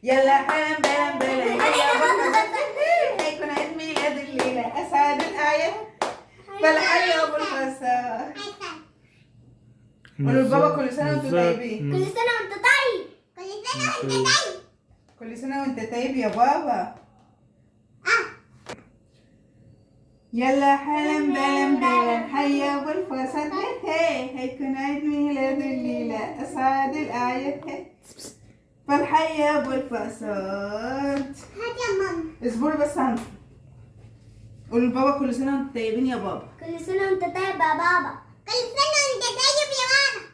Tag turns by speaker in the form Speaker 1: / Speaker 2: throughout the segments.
Speaker 1: يلا حالا بلا بلا يا بابا هيكون عيد ميلاد الليلة أسعد الأعياد فالحي أبو الفساد. قولوا لبابا كل سنة وانتوا طيبين.
Speaker 2: كل سنة وانت طيب. كل سنة وانت طيب.
Speaker 1: كل سنة وانت طيب يا بابا. يلا حالا بلا بلا حي أبو الفساد هيكون عيد ميلاد الليلة أسعد الأعياد فالحي أبو الفساد.
Speaker 2: هات يا ماما.
Speaker 1: اصبري بس عنك. قولوا لبابا كل سنة وانتوا طيبين يا بابا.
Speaker 2: كل سنة وانت طيب يا بابا. كل سنة وانت طيب يا بابا.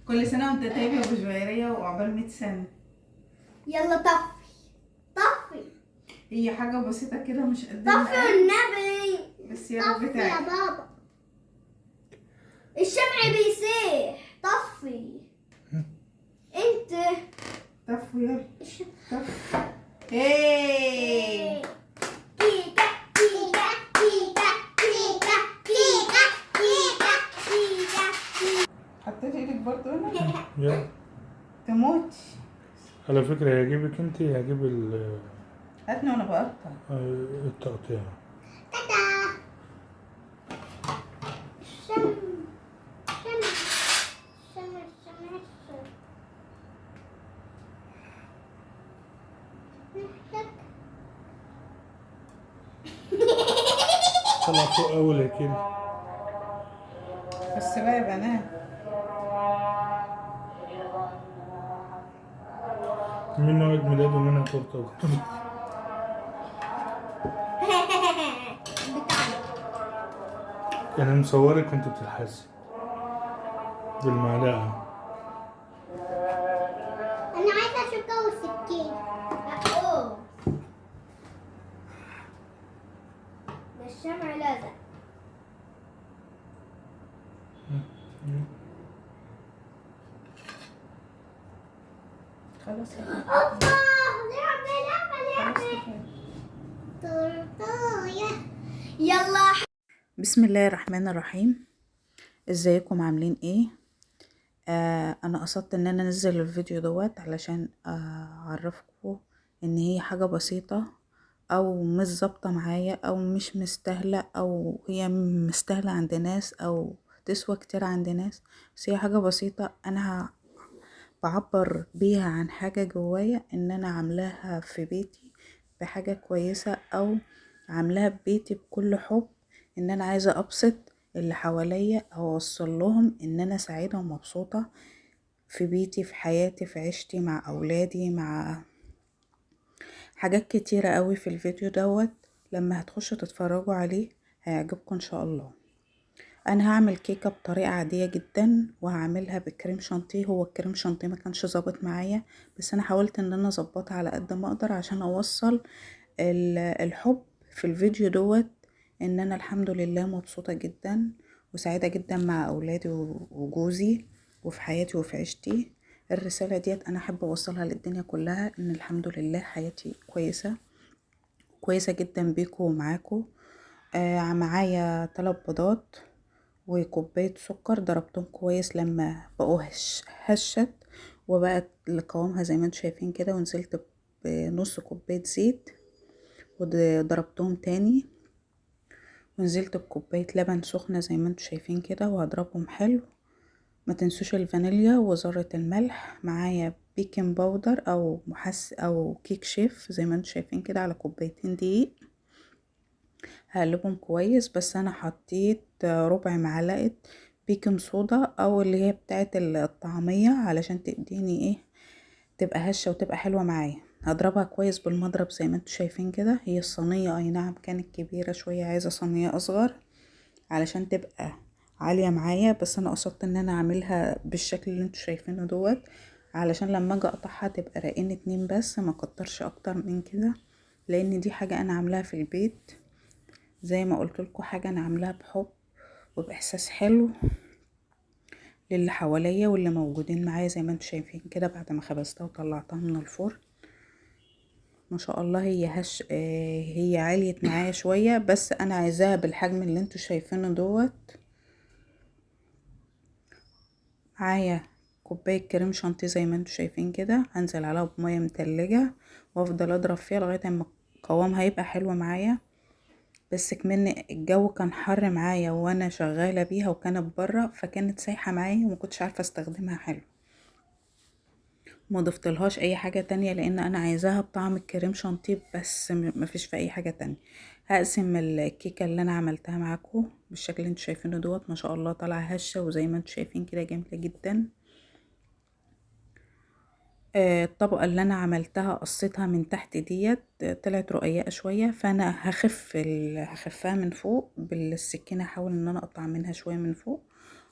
Speaker 1: كل سنة وانت طيب يا أبو جويرية وعقبال 100 سنة.
Speaker 2: يلا طفي.
Speaker 1: هي حاجة بسيطة كده مش قد
Speaker 2: طفي والنبي.
Speaker 1: بس يا رب
Speaker 2: طفي يا
Speaker 1: تعالى.
Speaker 2: بابا. الشمع بيسيح. طفي. انت
Speaker 1: طفوا يلا.
Speaker 2: الشمع.
Speaker 1: طفوا. هاي.
Speaker 2: كيكة كيكة كيكة كيكة كيكة كيكة كيكة.
Speaker 1: حطيت ايدك برضه هنا.
Speaker 3: يلا.
Speaker 1: تموت.
Speaker 3: على فكرة يعجبك انت يعجب
Speaker 1: هاتني وانا بقطع.
Speaker 3: التقطيع.
Speaker 2: تاتا. الشمع.
Speaker 3: طلع فوق أول كده.
Speaker 1: بس بقى يا بنات.
Speaker 3: منه عيد ميلاد ومنها تورته. أنا مصورك وأنت بتلحسي بالمعلقة.
Speaker 2: انا عايزه شوكه والسكين. اوه ده الشمع لازق.
Speaker 1: خلاص يا بنات.
Speaker 2: اوبا لعبه. تورتايه. يلا.
Speaker 1: بسم الله الرحمن الرحيم. ازيكم عاملين ايه؟ انا قصدت ان انا انزل الفيديو دوت علشان اعرفكم ان هي حاجة بسيطة او مش ظابطة معايا او مش مستاهلة او هي مستاهلة عند ناس او تسوى كتير عند ناس، بس هي حاجة بسيطة انا بعبر بيها عن حاجة جوايا ان انا عاملاها في بيتي بحاجة كويسة او عاملاها ببيتي بكل حب، ان انا عايزة ابسط اللي حواليا او اوصل لهم ان انا سعيدة ومبسوطة في بيتي في حياتي في عيشتي مع اولادي مع حاجات كتيرة قوي في الفيديو دوت. لما هتخشوا تتفرجوا عليه هيعجبكم ان شاء الله. انا هعمل كيكة بطريقة عادية جدا وهعملها بكريم شانتيه. هو الكريم شانتيه ما كانش ظابط معايا بس انا حاولت ان انا اظبطها على قد ما اقدر عشان اوصل الحب في الفيديو دوت، ان انا الحمد لله مبسوطة جدا وسعيدة جدا مع اولادي وجوزي وفي حياتي وفي عيشتي. الرسالة ديت انا احب اوصلها للدنيا كلها ان الحمد لله حياتي كويسة جدا بيكو ومعاكو. معايا 3 بيضات وكوباية سكر ضربتهم كويس لما بقوا هشت وبقت لقوامها زي ما انتم شايفين كده، ونزلت بنص كوباية زيت وضربتهم تاني، ونزلت بكوباية لبن سخنة زي ما انتم شايفين كده وهضربهم حلو. ما تنسوش الفانيليا وذرة الملح. معايا بيكنج باودر او او كيك شيف زي ما انتم شايفين كده على كوبايتين دقيق. هقلبهم كويس بس انا حطيت ربع معلقة بيكنج صودا او اللي هي بتاعت الطعمية علشان تديني ايه، تبقى هشة وتبقى حلوة معايا. هضربها كويس بالمضرب زي ما انتوا شايفين كده. هي الصينية اي نعم كانت كبيرة شوية، عايزة صينية اصغر علشان تبقى عالية معايا، بس انا قصدت ان انا اعملها بالشكل اللي انتوا شايفينه دوت علشان لما اجي اقطعها تبقى رقين 2 بس، ما كترش اكتر من كده لان دي حاجة انا عاملاها في البيت زي ما قلت لكم، حاجة انا عاملاها بحب وباحساس حلو للي حواليا واللي موجودين معايا زي ما انتوا شايفين كده. بعد ما خبزتها وطلعتها من الفرن ما شاء الله هي هي عالية معايا شوية بس انا عايزاها بالحجم اللي انتوا شايفينه دوت. معايا كوباية كريم شانتيه زي ما انتوا شايفين كده. هنزل عليها بمية متلجة وافضل اضرب فيها لغاية اما قوامها هيبقى حلو معايا. بس كمان الجو كان حر معايا وانا شغالة بيها وكانت برا، فكانت سايحة معايا وما كنتش عارفة استخدمها حلو. ما ضفتلهاش اي حاجة تانية لان انا عايزاها بطعم الكريم شانتيه بس، مفيش في اي حاجة تانية. هقسم الكيكة اللي انا عملتها معاكم بالشكل اللي انتوا شايفينه دوت. ما شاء الله طالعة هشة وزي ما انتوا شايفين كده جميلة جدا. الطبقة اللي انا عملتها قصيتها من تحت ديت، طلعت رقيقة شوية، فانا هخفها من فوق بالسكينة. احاول ان انا اقطع منها شوية من فوق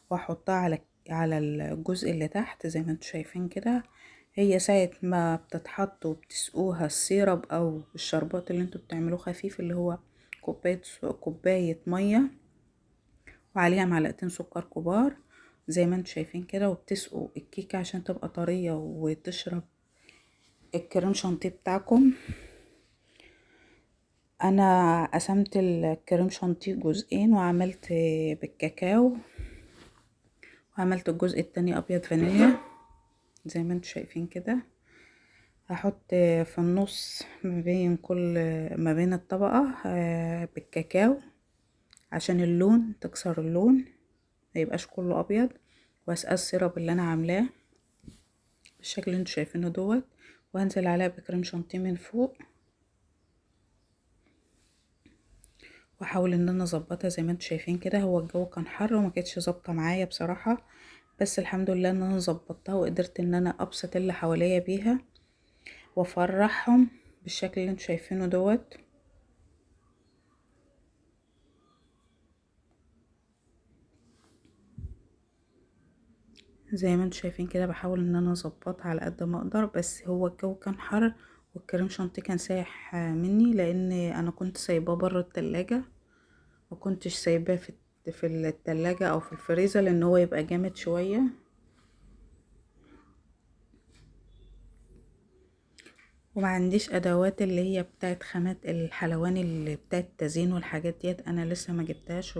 Speaker 1: واحطها على الجزء اللي تحت زي ما انتوا شايفين كده. هي ساعة ما بتتحط وبتسقوها السيرب او الشربات اللي انتوا بتعملوه خفيف، اللي هو كوباية مية وعليها معلقتين سكر كبار زي ما انتوا شايفين كده، وبتسقوا الكيكة عشان تبقى طرية وتشرب الكريم شانتيه بتاعكم. انا قسمت الكريم شانتيه جزئين وعملت بالكاكاو، وعملت الجزء التاني ابيض فانيليا زي ما انتوا شايفين كده. هحط في النص ما بين الطبقة بالكاكاو عشان اللون، تكسر اللون ميبقاش كله ابيض. واسقى السيرب اللي انا عاملاه بالشكل اللي انتوا شايفينه دوت، وهنزل عليها بكريم شانتيه من فوق، واحاول ان انا اظبطها زي ما انتوا شايفين كده. هو الجو كان حر وما كانتش ظابطه معايا بصراحه، بس الحمد لله ان انا ظبطتها وقدرت ان انا ابسط اللي حواليا بيها وافرحهم بالشكل اللي انتوا شايفينه دوت. زي ما انتوا شايفين كده بحاول ان انا اظبطها على قد ما اقدر، بس هو الجو كان حر والكريم شانتيه كان سايح مني لان انا كنت سايباه بره التلاجة، ما كنتش سايباه في التلاجة او في الفريزر لان هو يبقى جامد شويه. وما عنديش ادوات اللي هي بتاعت خامات الحلواني اللي بتاعت تزيين والحاجات ديت، انا لسه ما جبتهاش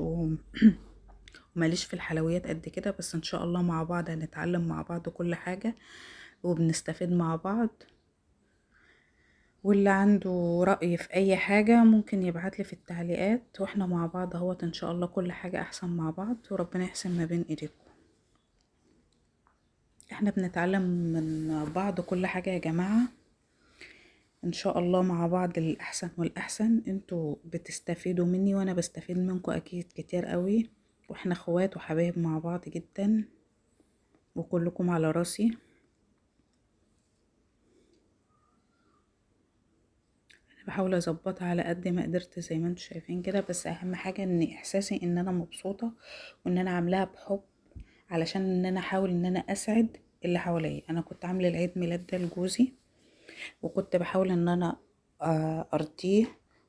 Speaker 1: وماليش في الحلويات قد كده. بس ان شاء الله مع بعض هنتعلم مع بعض كل حاجة وبنستفيد مع بعض. واللي عنده رأي في اي حاجة ممكن يبعتلي في التعليقات، واحنا مع بعض اهوت ان شاء الله كل حاجة احسن مع بعض، وربنا يحسن ما بين ايديكم. احنا بنتعلم من بعض كل حاجة يا جماعة، ان شاء الله مع بعض الاحسن والاحسن. انتوا بتستفيدوا مني وانا بستفيد منكم اكيد كتير قوي، واحنا اخوات وحبايب مع بعض جدا، وكلكم على راسي. بحاول اظبطها على قد ما قدرت زي ما انتوا شايفين كده، بس اهم حاجة ان احساسي ان انا مبسوطة وان انا عاملاها بحب، علشان ان انا احاول ان انا اسعد اللي حواليا. انا كنت عامله العيد ميلاد ده لجوزي، وكنت بحاول ان انا ارضيه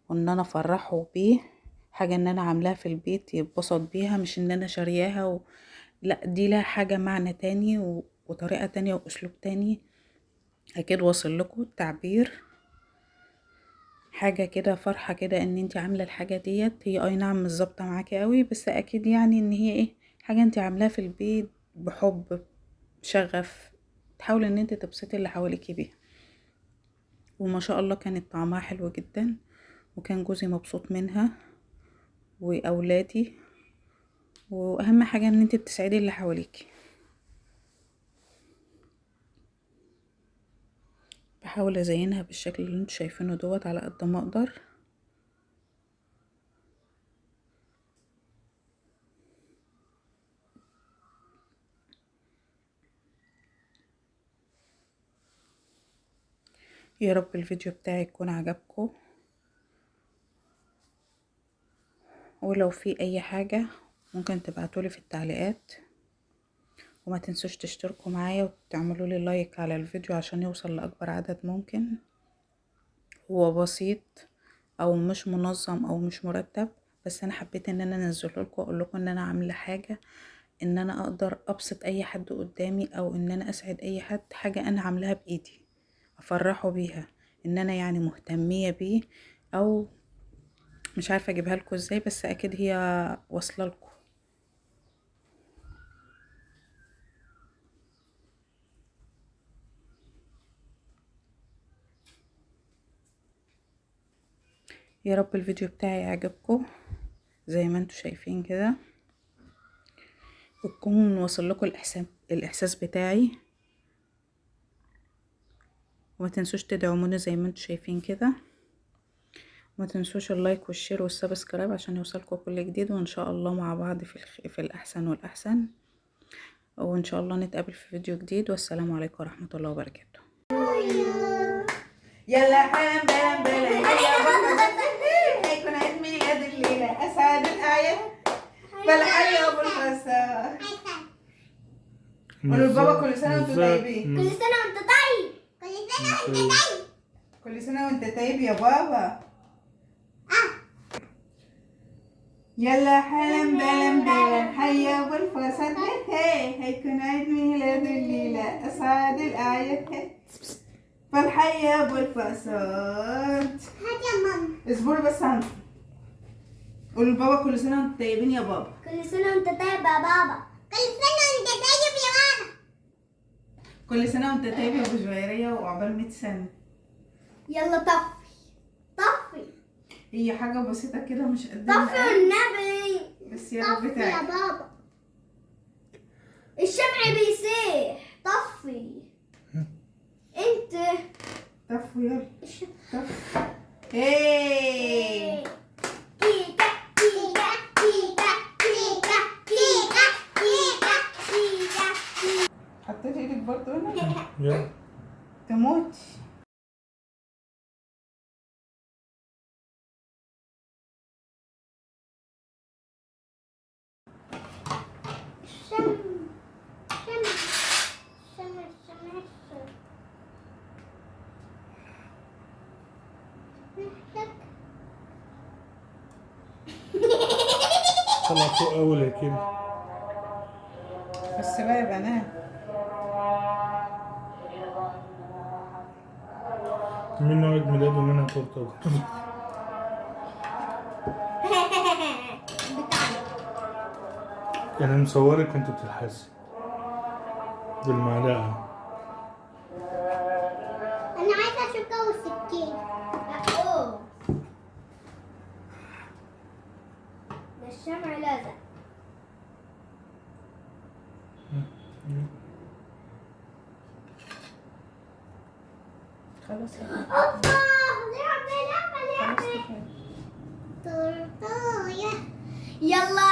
Speaker 1: وان انا افرحه بيه، حاجة ان انا عاملاها في البيت يتبسط بيها، مش ان انا شارياها لا، دي لها حاجة معنى تاني وطريقة تانية واسلوب تاني. اكيد واصل لكم التعبير. حاجة كده فرحة كده ان انتي عاملة الحاجة ديت، هي اي نعم مش ظابطة معاكي قوي، بس اكيد يعني ان هي ايه، حاجة انتي عاملاها في البيت بحب بشغف، تحاول ان انتي تبسطي اللي حواليكي بيها. وما شاء الله كانت طعمها حلو جدا، وكان جوزي مبسوط منها واولادي، واهم حاجة ان انتي بتسعدي اللي حواليكي. بحاول ازينها بالشكل اللي انتوا شايفينه دوت على قد ما اقدر. يا رب الفيديو بتاعي يكون عجبكم، ولو في اي حاجة ممكن تبعتولي في التعليقات، وما تنسوش تشتركوا معايا وتعملوا لي لايك على الفيديو عشان يوصل لاكبر عدد ممكن. هو بسيط او مش منظم او مش مرتب، بس انا حبيت ان انا انزله لكم واقول لكم ان انا عامله حاجه ان انا اقدر ابسط اي حد قدامي، او ان انا اسعد اي حد، حاجه انا عاملاها بايدي افرحه بيها، ان انا يعني مهتميه بيه، او مش عارفه اجيبها لكم ازاي، بس اكيد هي واصله لكم. يا رب الفيديو بتاعي يعجبكم زي ما انتوا شايفين كده، وتكون وصل لكم الاحساس بتاعي، وما تنسوش تدعموني زي ما انتوا شايفين كده، وما تنسوش اللايك والشير والسبسكرايب عشان يوصلكم كل جديد. وان شاء الله مع بعض في الاحسن والاحسن، وان شاء الله نتقابل في فيديو جديد. والسلام عليكم ورحمة الله وبركاته. يلا حالا بلا بلا يا بابا، هيكون عيد ميلاد الليلة، أسعد الأعياد بالحي أبو الفساد. قولوا لبابا كل سنة وانتوا طيبين.
Speaker 2: كل سنة وانت طيب. كل سنة وانت طيب.
Speaker 1: كل سنة وانت طيب يا بابا. يلا حالا بلا بلا حي أبو الفساد، هيكون عيد ميلاد الليلة، أسعد الأعياد بالحي أبو الفساد.
Speaker 2: هات يا ماما.
Speaker 1: اصبري بس عنك. قولوا لبابا كل سنة وانتوا طيبين يا بابا.
Speaker 2: كل سنة وانت طيب يا بابا. كل سنة وانت طيب يا بابا.
Speaker 1: كل سنة وانت طيب يا ابو جويرية، وعقبال 100 سنة.
Speaker 2: يلا طفي طفي
Speaker 1: هي حاجة بسيطة كده مش قد
Speaker 2: طفي والنبي.
Speaker 1: بس يا رب
Speaker 2: طفي يا
Speaker 1: تعالى.
Speaker 2: بابا، الشمع بيسيح. طفي انت.
Speaker 1: طفوا يلا. طفوا. ايه
Speaker 2: كيكة كيكة كيكة كيكة كيكة كيكة كيكة.
Speaker 1: حطيت ايدك برضه هنا
Speaker 3: يلا
Speaker 1: تموت.
Speaker 2: شم شم شم شم
Speaker 3: طلع فوق أول يا كيري.
Speaker 1: بس بقى يا بنات،
Speaker 3: منه عيد ميلاد ومنها تورتة. يعني مصورك كنت بتلحسي بالمعلقة.
Speaker 2: انا عايزه شوكه والسكين. اوه ده الشمع لازق.
Speaker 1: خلاص
Speaker 2: اوبا لعبه لعبه لعبه.
Speaker 1: خلاص.
Speaker 2: تورتايه. يلا